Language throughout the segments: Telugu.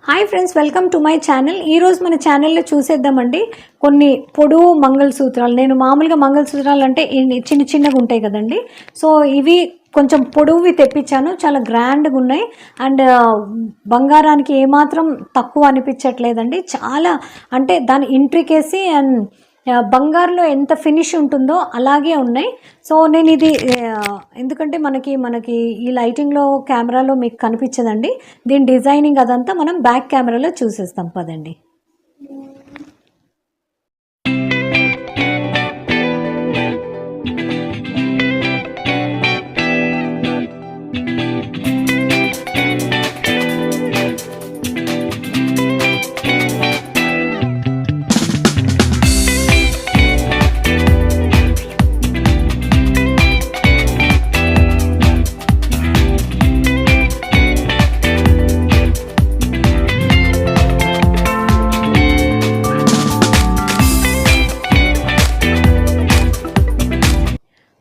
Hi friends, welcome to my channel. ఈరోజు మన ఛానల్లో చూసేద్దామండి కొన్ని పొడవు మంగళసూత్రాలు. నేను మామూలుగా మంగళసూత్రాలు అంటే చిన్న చిన్నగా ఉంటాయి కదండి. సో ఇవి కొంచెం పొడవువి తెప్పించాను, చాలా గ్రాండ్గా ఉన్నాయి. అండ్ బంగారానికి ఏమాత్రం తక్కువ అనిపించట్లేదండి. చాలా అంటే దాని ఇంట్రికేసీ అండ్ బంగారులో ఎంత ఫినిష్ ఉంటుందో అలాగే ఉన్నాయి. సో నేను ఇది ఎందుకంటే మనకి ఈ లైటింగ్లో కెమెరాలో మీకు కనిపించదండి. దీని డిజైనింగ్ అదంతా మనం బ్యాక్ కెమెరాలో చూసేస్తాం పదండి.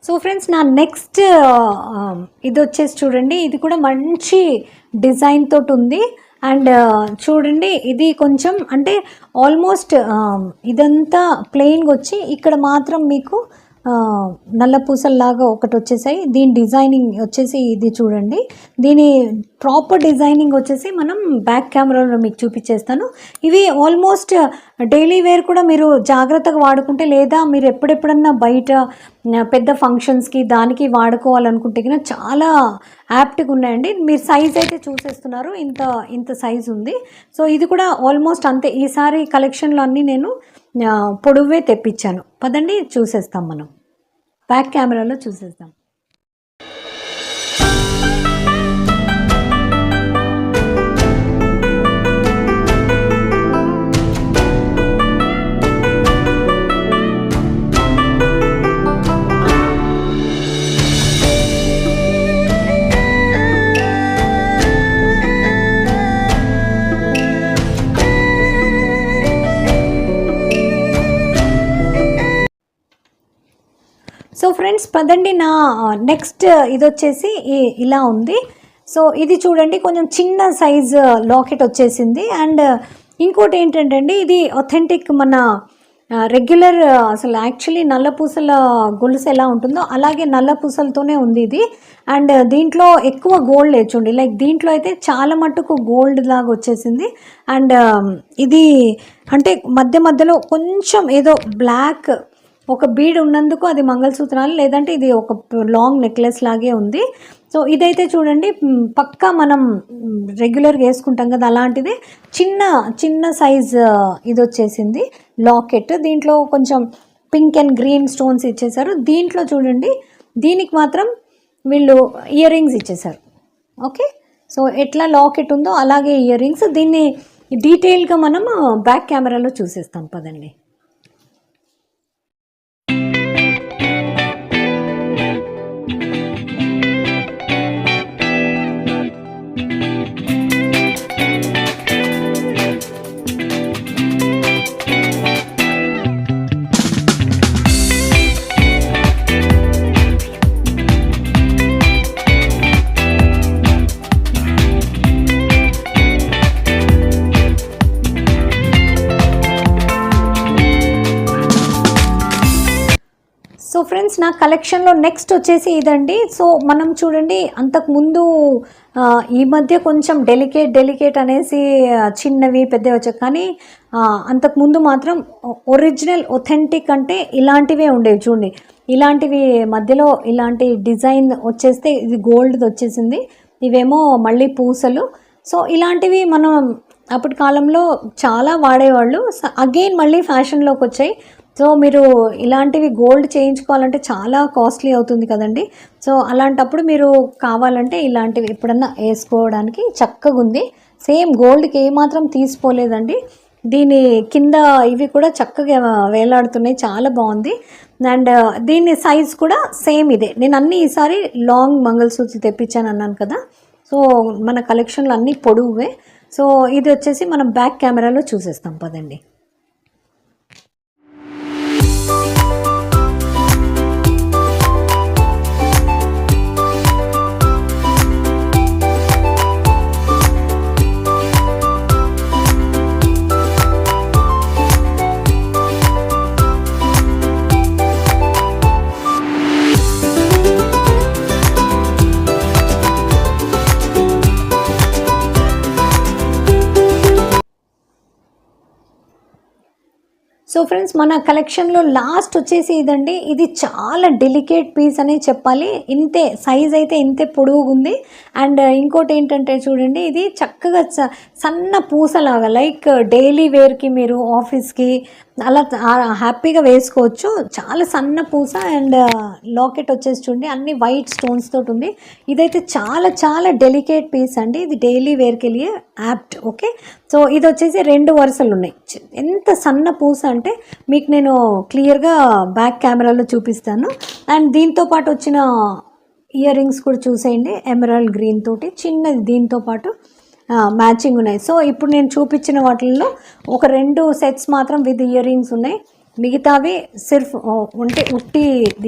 సో ఫ్రెండ్స్, నా నెక్స్ట్ ఇది వచ్చేసి చూడండి, ఇది కూడా మంచి డిజైన్ తోటి ఉంది. అండ్ చూడండి, ఇది కొంచెం అంటే ఆల్మోస్ట్ ఇదంతా ప్లెయిన్గా వచ్చి ఇక్కడ మాత్రం మీకు నల్ల పూసల్లాగా ఒకటి వచ్చేసాయి. దీని డిజైనింగ్ వచ్చేసి ఇది చూడండి, దీని ప్రాపర్ డిజైనింగ్ వచ్చేసి మనం బ్యాక్ కెమెరాలో మీకు చూపించేస్తాను. ఇవి ఆల్మోస్ట్ డైలీ వేర్ కూడా మీరు జాగ్రత్తగా వాడుకుంటే, లేదా మీరు ఎప్పుడెప్పుడన్నా బయట పెద్ద ఫంక్షన్స్కి దానికి వాడుకోవాలనుకుంటే కన్నా చాలా యాప్ట్గా ఉన్నాయండి. మీరు సైజ్ అయితే చూసేస్తున్నారు, ఇంత సైజ్ ఉంది. సో ఇది కూడా ఆల్మోస్ట్ అంతే. ఈసారి కలెక్షన్లో అన్నీ నేను పొడవే తెప్పించాను. పదండి చూసేస్తాం, మనం బ్యాక్ కెమెరాలో చూసేస్తాం. సో ఫ్రెండ్స్ పదండి, నా నెక్స్ట్ ఇది వచ్చేసి ఇలా ఉంది. సో ఇది చూడండి, కొంచెం చిన్న సైజ్ లాకెట్ వచ్చేసింది. అండ్ ఇంకోటి ఏంటంటే అండి, ఇది అథెంటిక్ మన రెగ్యులర్ అసలు యాక్చువల్లీ నల్ల పూసల గొలుసు ఎలా ఉంటుందో అలాగే నల్ల పూసలతోనే ఉంది ఇది. అండ్ దీంట్లో ఎక్కువ గోల్డ్ లేదు చూడండి, లైక్ దీంట్లో అయితే చాలా మట్టుకు గోల్డ్ లాగా వచ్చేసింది. అండ్ ఇది అంటే మధ్యలో కొంచెం ఏదో బ్లాక్ ఒక బీడ్ ఉన్నందుకు అది మంగళసూత్రాలు, లేదంటే ఇది ఒక లాంగ్ నెక్లెస్ లాగే ఉంది. సో ఇదైతే చూడండి, పక్కా మనం రెగ్యులర్గా వేసుకుంటాం కదా అలాంటిది. చిన్న సైజ్ ఇది వచ్చేసింది లాకెట్. దీంట్లో కొంచెం పింక్ అండ్ గ్రీన్ స్టోన్స్ ఇచ్చేసారు. దీంట్లో చూడండి, దీనికి మాత్రం వీళ్ళు ఇయర్ రింగ్స్ ఇచ్చేసారు. ఓకే, సో ఎట్లా లాకెట్ ఉందో అలాగే ఇయర్ రింగ్స్. దీన్ని డీటెయిల్గా మనం బ్యాక్ కెమెరాలో చూసేస్తాం పదండి. సో ఫ్రెండ్స్, నా కలెక్షన్లో నెక్స్ట్ వచ్చేసి ఇదండి. సో మనం చూడండి, అంతకుముందు ఈ మధ్య కొంచెం డెలికేట్ అనేసి చిన్నవి పెద్దవి వచ్చాయి, కానీ అంతకుముందు మాత్రం ఒరిజినల్ ఒథెంటిక్ అంటే ఇలాంటివే ఉండేవి చూడండి. ఇలాంటివి మధ్యలో ఇలాంటి డిజైన్ వచ్చేస్తే ఇది గోల్డ్ వచ్చేసింది, ఇవేమో మళ్ళీ పూసలు. సో ఇలాంటివి మనం అప్పటి కాలంలో చాలా వాడేవాళ్ళు. అగైన్ మళ్ళీ ఫ్యాషన్లోకి వచ్చాయి. సో మీరు ఇలాంటివి గోల్డ్ చేయించుకోవాలంటే చాలా కాస్ట్లీ అవుతుంది కదండి. సో అలాంటప్పుడు మీరు కావాలంటే ఇలాంటివి ఎప్పుడన్నా వేసుకోవడానికి చక్కగా ఉంది. సేమ్ గోల్డ్కి ఏమాత్రం తీసిపోలేదండి. దీని కింద ఇవి కూడా చక్కగా వేలాడుతున్నాయి, చాలా బాగుంది. అండ్ దీని సైజ్ కూడా సేమ్ ఇదే. నేను అన్నీ ఈసారి లాంగ్ మంగళసూత్రం తెప్పించాను అన్నాను కదా. సో మన కలెక్షన్లో అన్నీ పొడవువే. సో ఇది వచ్చేసి మనం బ్యాక్ కెమెరాలో చూసేస్తాం పదండి. సో ఫ్రెండ్స్, మన కలెక్షన్లో లాస్ట్ వచ్చేసి ఇదండి. ఇది చాలా డెలికేట్ పీస్ అనే చెప్పాలి. ఇంతే సైజ్ అయితే ఇంతే పొడుగుంది. అండ్ ఇంకోటి ఏంటంటే చూడండి, ఇది చక్కగా సన్న పూసలాగా లైక్ డైలీ వేర్కి మీరు ఆఫీస్కి అలా హ్యాపీగా వేసుకోవచ్చు. చాలా సన్న పూస అండ్ లాకెట్ వచ్చేసి చూడండి అన్ని వైట్ స్టోన్స్ తోటి ఉంది. ఇదైతే చాలా చాలా డెలికేట్ పీస్ అండి. ఇది డైలీ వేర్కి వెళ్ళి యాప్ట్. ఓకే, సో ఇది వచ్చేసి 2 వరుసలు ఉన్నాయి. ఎంత సన్న పూస అంటే మీకు నేను క్లియర్గా బ్యాక్ కెమెరాలో చూపిస్తాను. అండ్ దీంతో పాటు వచ్చిన ఇయర్ రింగ్స్ కూడా చూసేయండి. ఎమరాల్డ్ గ్రీన్ తోటి చిన్నది దీంతో పాటు మ్యాచింగ్ ఉన్నాయి. సో ఇప్పుడు నేను చూపించిన వాటిల్లో ఒక 2 సెట్స్ మాత్రం విత్ ఇయర్ రింగ్స్ ఉన్నాయి. మిగతావి సిర్ఫ్ ఉంటే ఉట్టి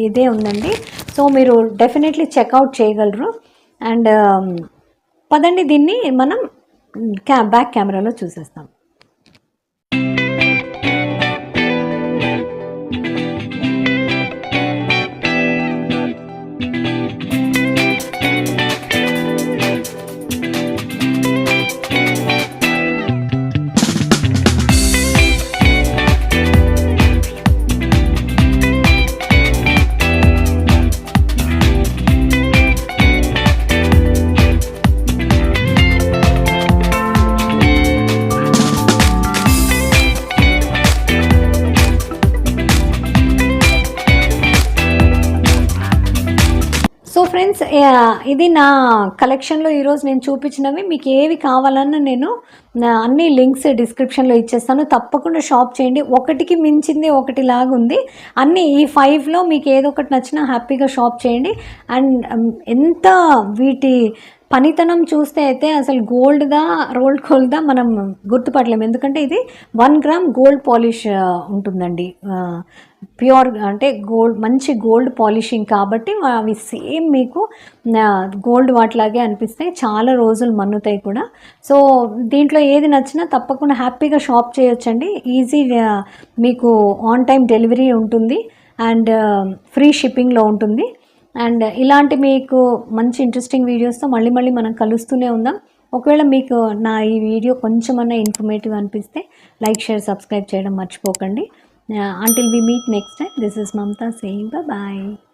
ఇదే ఉందండి. సో మీరు డెఫినెట్లీ చెక్అవుట్ చేయగలరు. అండ్ పదండి దీన్ని మనం బ్యాక్ కెమెరాలో చూసేస్తాం. సో ఫ్రెండ్స్, ఇది నా కలెక్షన్లో ఈరోజు నేను చూపించినవి. మీకు ఏవి కావాలన్నా నేను అన్ని లింక్స్ డిస్క్రిప్షన్లో ఇచ్చేస్తాను. తప్పకుండా షాప్ చేయండి. ఒకటికి మించింది ఒకటిలాగా ఉంది. అన్నీ ఈ 5లో మీకు ఏదో ఒకటి నచ్చినా హ్యాపీగా షాప్ చేయండి. అండ్ ఎంత వీటి పనితనం చూస్తే అయితే అసలు గోల్డ్దా రోల్డ్ గోల్డ్దా మనం గుర్తుపట్టలేము. ఎందుకంటే ఇది 1 గ్రామ్ గోల్డ్ పాలిష్ ఉంటుందండి. ప్యూర్ అంటే గోల్డ్, మంచి గోల్డ్ పాలిషింగ్ కాబట్టి అవి సేమ్ మీకు గోల్డ్ వాటిలాగే అనిపిస్తాయి. చాలా రోజులు మన్నుతాయి కూడా. సో దీంట్లో ఏది నచ్చినా తప్పకుండా హ్యాపీగా షాప్ చేయొచ్చండి. ఈజీ, మీకు ఆన్ టైం డెలివరీ ఉంటుంది అండ్ ఫ్రీ షిప్పింగ్లో ఉంటుంది. అండ్ ఇలాంటి మీకు మంచి ఇంట్రెస్టింగ్ వీడియోస్తో మళ్ళీ మనం కలుస్తూనే ఉందాం. ఒకవేళ మీకు నా ఈ వీడియో కొంచెమన్నా ఇన్ఫర్మేటివ్ అనిపిస్తే లైక్, షేర్, సబ్స్క్రైబ్ చేయడం మర్చిపోకండి. Until we meet next time, this is Mamta saying bye-bye.